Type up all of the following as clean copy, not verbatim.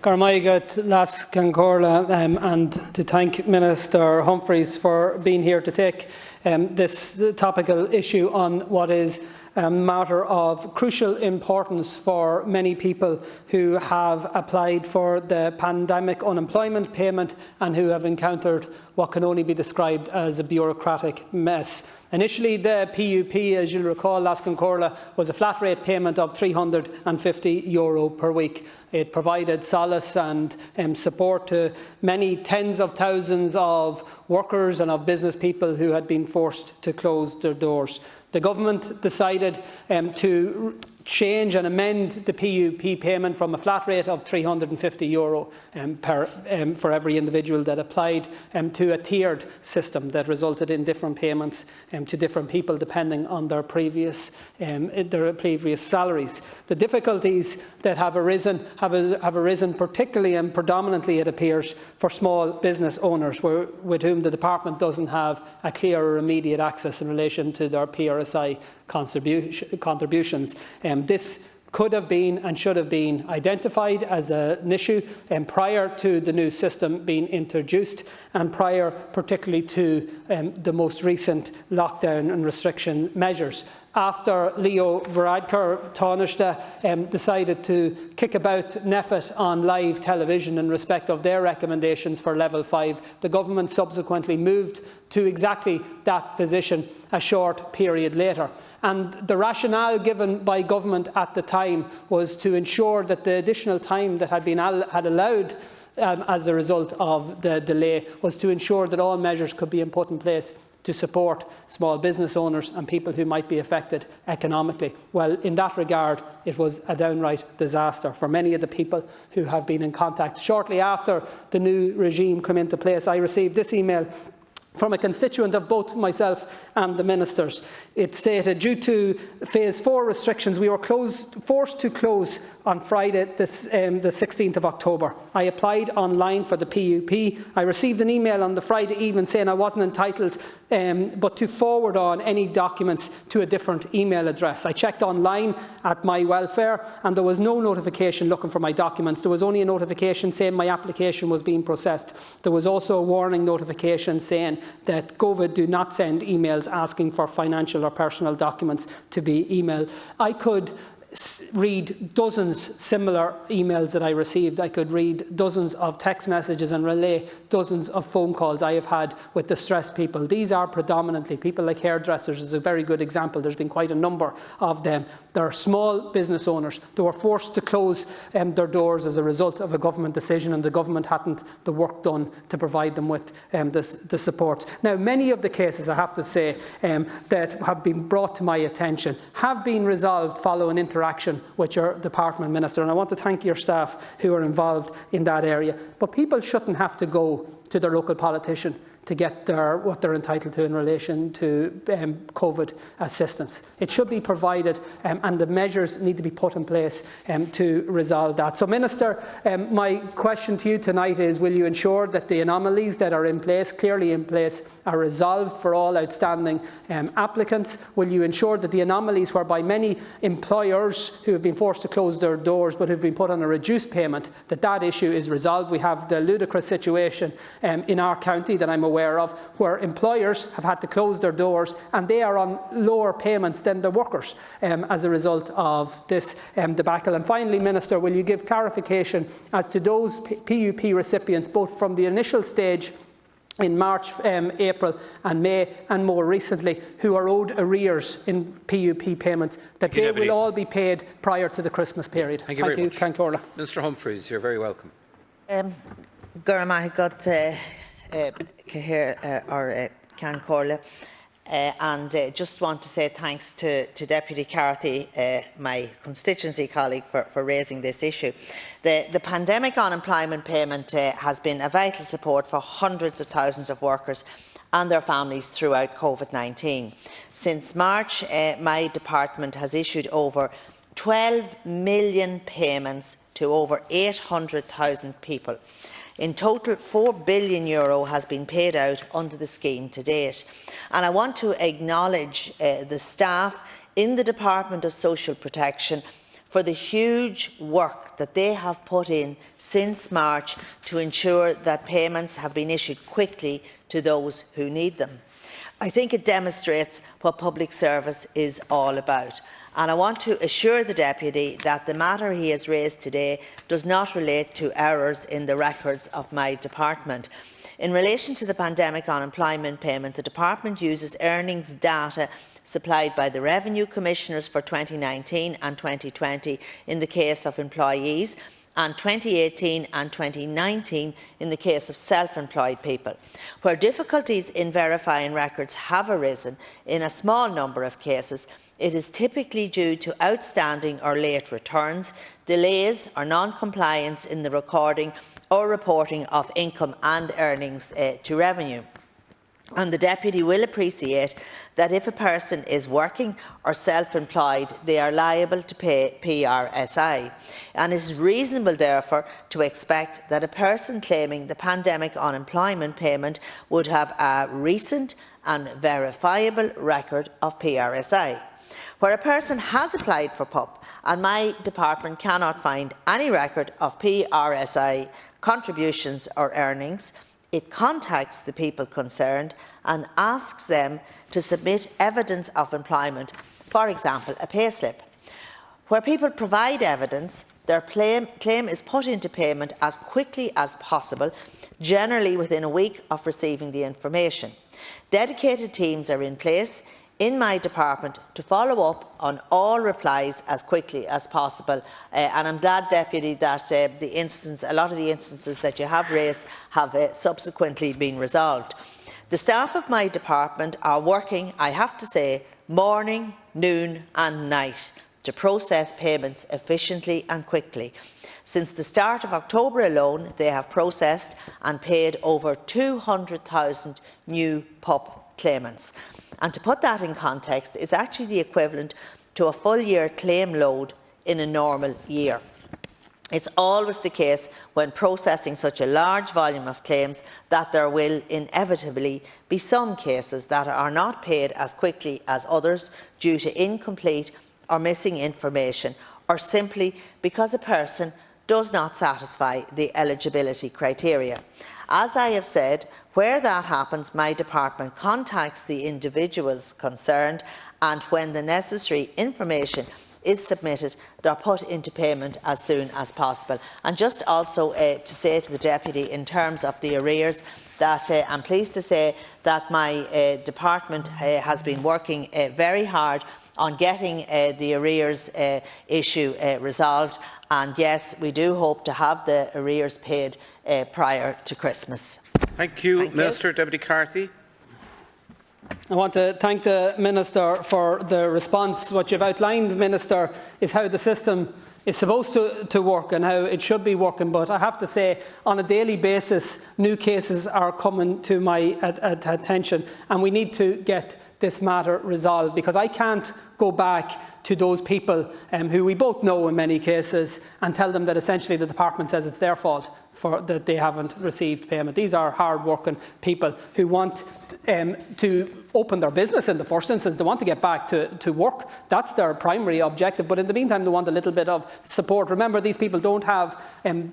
Garmaigat Las Cancorla, and to thank Minister Humphreys for being here to take this topical issue on what is a matter of crucial importance for many people who have applied for the pandemic unemployment payment and who have encountered what can only be described as a bureaucratic mess. Initially, the PUP, as you'll recall, Las Cancorla, was a flat rate payment of €350 per week. It provided solace and support to many tens of thousands of workers and of business people who had been forced to close their doors. The government decided to change and amend the PUP payment from a flat rate of €350 for every individual that applied to a tiered system that resulted in different payments to different people depending on their previous salaries. The difficulties that have arisen particularly and predominantly, it appears, for small business owners with whom the Department doesn't have a clear or immediate access in relation to their PRSI contributions. This could have been and should have been identified as an issue prior to the new system being introduced and prior particularly to the most recent lockdown and restriction measures. After Leo Varadkar Taoiseach decided to kick about Neffet on live television in respect of their recommendations for Level 5, the Government subsequently moved to exactly that position a short period later. And the rationale given by Government at the time was to ensure that the additional time that had been allowed as a result of the delay was to ensure that all measures could be put in place to support small business owners and people who might be affected economically. Well, in that regard, it was a downright disaster for many of the people who have been in contact. Shortly after the new regime came into place, I received this email from a constituent of both myself and the ministers. It stated, due to Phase 4 restrictions, we were forced to close on Friday, the 16th of October. I applied online for the PUP. I received an email on the Friday evening saying I wasn't entitled but to forward on any documents to a different email address. I checked online at My Welfare and there was no notification looking for my documents. There was only a notification saying my application was being processed. There was also a warning notification saying that COVID do not send emails asking for financial or personal documents to be emailed. I could read dozens similar emails that I received. I could read dozens of text messages and relay dozens of phone calls I have had with distressed people. These are predominantly people like hairdressers is a very good example. There's been quite a number of them. They're small business owners. They were forced to close their doors as a result of a government decision, and the government hadn't the work done to provide them with the support. Now, many of the cases, I have to say, that have been brought to my attention have been resolved following interaction with your department, Minister, and I want to thank your staff who are involved in that area. But people shouldn't have to go to their local politician to get what they're entitled to in relation to COVID assistance. It should be provided and the measures need to be put in place to resolve that. So, Minister, my question to you tonight is, will you ensure that the anomalies that are in place, clearly in place, are resolved for all outstanding applicants? Will you ensure that the anomalies whereby many employers who have been forced to close their doors but have been put on a reduced payment, that issue is resolved? We have the ludicrous situation in our county that I'm aware of, where employers have had to close their doors and they are on lower payments than the workers as a result of this debacle. And finally, Minister, will you give clarification as to those PUP recipients, both from the initial stage in March, April and May, and more recently, who are owed arrears in PUP payments, that they will all be paid prior to the Christmas period? Thank you very much. Cancórla. Minister Humphreys, you're very welcome. Cancórla, and just want to say thanks to Deputy Carthy, my constituency colleague, for raising this issue. The pandemic unemployment payment has been a vital support for hundreds of thousands of workers and their families throughout COVID-19. Since March, my department has issued over 12 million payments to over 800,000 people. In total, €4 billion has been paid out under the scheme to date. And I want to acknowledge the staff in the Department of Social Protection for the huge work that they have put in since March to ensure that payments have been issued quickly to those who need them. I think it demonstrates what public service is all about. And I want to assure the Deputy that the matter he has raised today does not relate to errors in the records of my department. In relation to the pandemic unemployment payment, the department uses earnings data supplied by the Revenue Commissioners for 2019 and 2020 in the case of employees, and 2018 and 2019 in the case of self-employed people. Where difficulties in verifying records have arisen in a small number of cases, it is typically due to outstanding or late returns, delays or non-compliance in the recording or reporting of income and earnings to revenue. And the Deputy will appreciate that if a person is working or self-employed, they are liable to pay PRSI. And it is reasonable, therefore, to expect that a person claiming the pandemic unemployment payment would have a recent and verifiable record of PRSI. Where a person has applied for PUP and my department cannot find any record of PRSI contributions or earnings, it contacts the people concerned and asks them to submit evidence of employment, for example, a payslip. Where people provide evidence, their claim is put into payment as quickly as possible, generally within a week of receiving the information. Dedicated teams are in place in my department to follow up on all replies as quickly as possible. And I'm glad, Deputy, that a lot of the instances that you have raised have subsequently been resolved. The staff of my department are working, I have to say, morning, noon and night to process payments efficiently and quickly. Since the start of October alone, they have processed and paid over 200,000 new PUP claimants. And to put that in context, is actually the equivalent to a full-year claim load in a normal year. It's always the case when processing such a large volume of claims that there will inevitably be some cases that are not paid as quickly as others due to incomplete or missing information, or simply because a person does not satisfy the eligibility criteria. As I have said, where that happens, my department contacts the individuals concerned, and when the necessary information is submitted, they are put into payment as soon as possible. And just also to say to the Deputy, in terms of the arrears, that I'm pleased to say that my department has been working very hard on getting the arrears issue resolved, and yes, we do hope to have the arrears paid prior to Christmas. Thank you, Minister. Deputy Carthy. I want to thank the Minister for the response. What you've outlined, Minister, is how the system is supposed to work and how it should be working. But I have to say, on a daily basis, new cases are coming to my attention, and we need to get this matter resolved, because I can't go back to those people who we both know in many cases and tell them that essentially the department says it's their fault that they haven't received payment. These are hard-working people who want to open their business in the first instance. They want to get back to work. That's their primary objective. But in the meantime, they want a little bit of support. Remember, these people don't have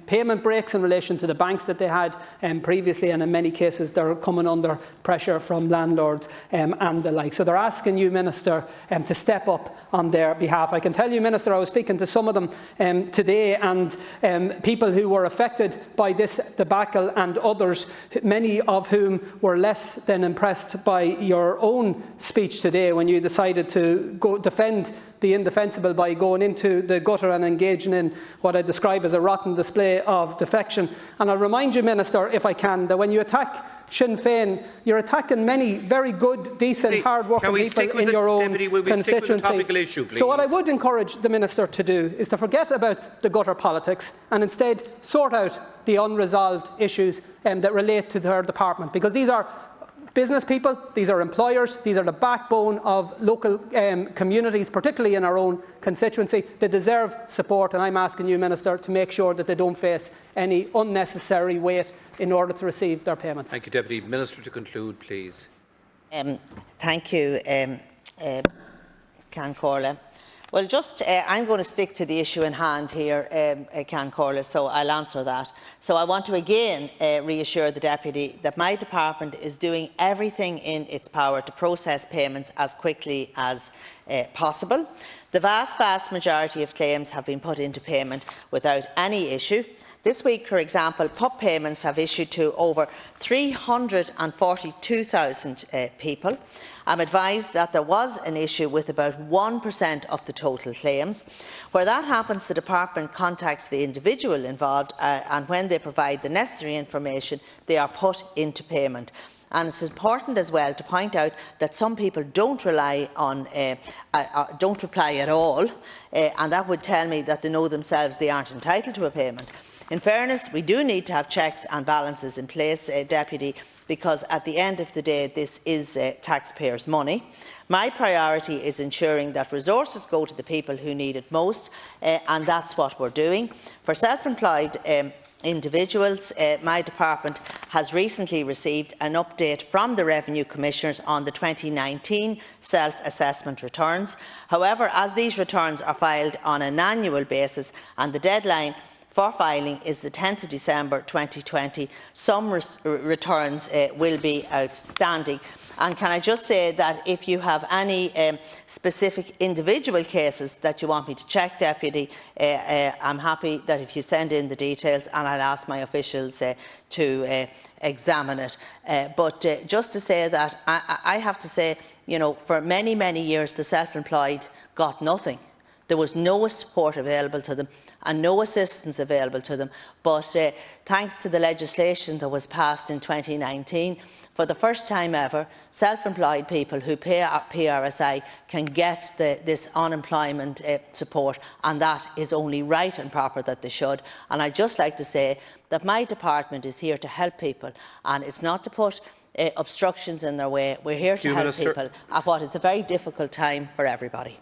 payment breaks in relation to the banks that they had previously, and in many cases they're coming under pressure from landlords and the like. So they're asking you, Minister, to step up on their behalf. I can tell you, Minister, I was speaking to some of them today, and people who were affected by this debacle and others, many of whom were less than impressed by your own speech today when you decided to go defend the indefensible by going into the gutter and engaging in what I describe as a rotten display of defection. And I'll remind you, Minister, if I can, that when you attack Sinn Féin, you're attacking many very good, decent, hard-working people in your own constituency. So what I would encourage the Minister to do is to forget about the gutter politics and instead sort out the unresolved issues that relate to their department, because these are business people, these are employers, these are the backbone of local communities, particularly in our own constituency. They deserve support, and I'm asking you, Minister, to make sure that they don't face any unnecessary weight in order to receive their payments. Thank you, Deputy. Minister, to conclude, please. Thank you, Can Corla. Well, I'm going to stick to the issue in hand here, Can Corla, so I'll answer that. So I want to again reassure the Deputy that my department is doing everything in its power to process payments as quickly as possible. The vast majority of claims have been put into payment without any issue. This week, for example, PUP payments have issued to over 342,000 people. I'm advised that there was an issue with about 1% of the total claims. Where that happens, the department contacts the individual involved and when they provide the necessary information, they are put into payment. And it's important as well to point out that some people don't reply at all, and that would tell me that they know themselves they aren't entitled to a payment. In fairness, we do need to have checks and balances in place, Deputy, because at the end of the day this is taxpayers' money. My priority is ensuring that resources go to the people who need it most, and that's what we're doing. For self-employed individuals, my department has recently received an update from the Revenue Commissioners on the 2019 self-assessment returns. However, as these returns are filed on an annual basis and the deadline for filing is the 10th of December 2020, some returns will be outstanding. And can I just say that if you have any specific individual cases that you want me to check, Deputy, I'm happy that if you send in the details and I'll ask my officials to examine it. But just to say that I have to say, you know, for many, many years the self-employed got nothing. There was no support available to them and no assistance available to them. But thanks to the legislation that was passed in 2019, for the first time ever, self-employed people who pay PRSI can get this unemployment support, and that is only right and proper that they should. And I'd just like to say that my department is here to help people, and it's not to put obstructions in their way. We're here to help people at what is a very difficult time for everybody.